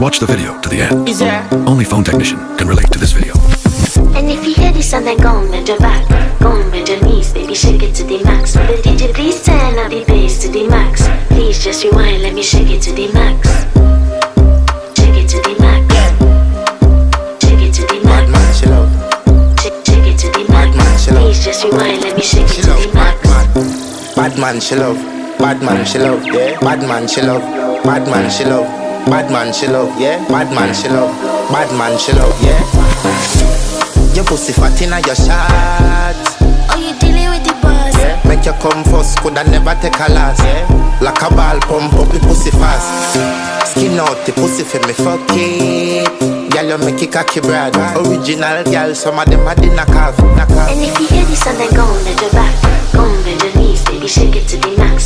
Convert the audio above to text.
Watch the video to the end. Is there? Only Phone Technician can relate to this video. And if you hear this and then go on bend your back, go on bend your knees, baby shake it to the max. But the DJ please turn up the bass to the max. Please just rewind, let me shake it to the max. Shake it to the max. Shake it to the max. Bad man, she love. Shake it to the Bad man, max. she love. Please just rewind, let me shake it She to love. the max. Bad man, she love. Bad man, she love. Yeah. Bad man, she love. Bad man, she love. Bad man, she love. Yeah. Bad man, she love. Bad man, she love. Yeah. Your pussy fat inna your shot. Oh, you dealing with the boss? Yeah. Make you come first, coulda never take a last. Yeah. Like a ball, pump up the pussy fast. Skin out the pussy for me, fuck it. Girl, you make it cocky brad. Original girl, some of them a the knock off. And if you hear this and then go on bend your back, go on bend your knees, baby shake it to the max.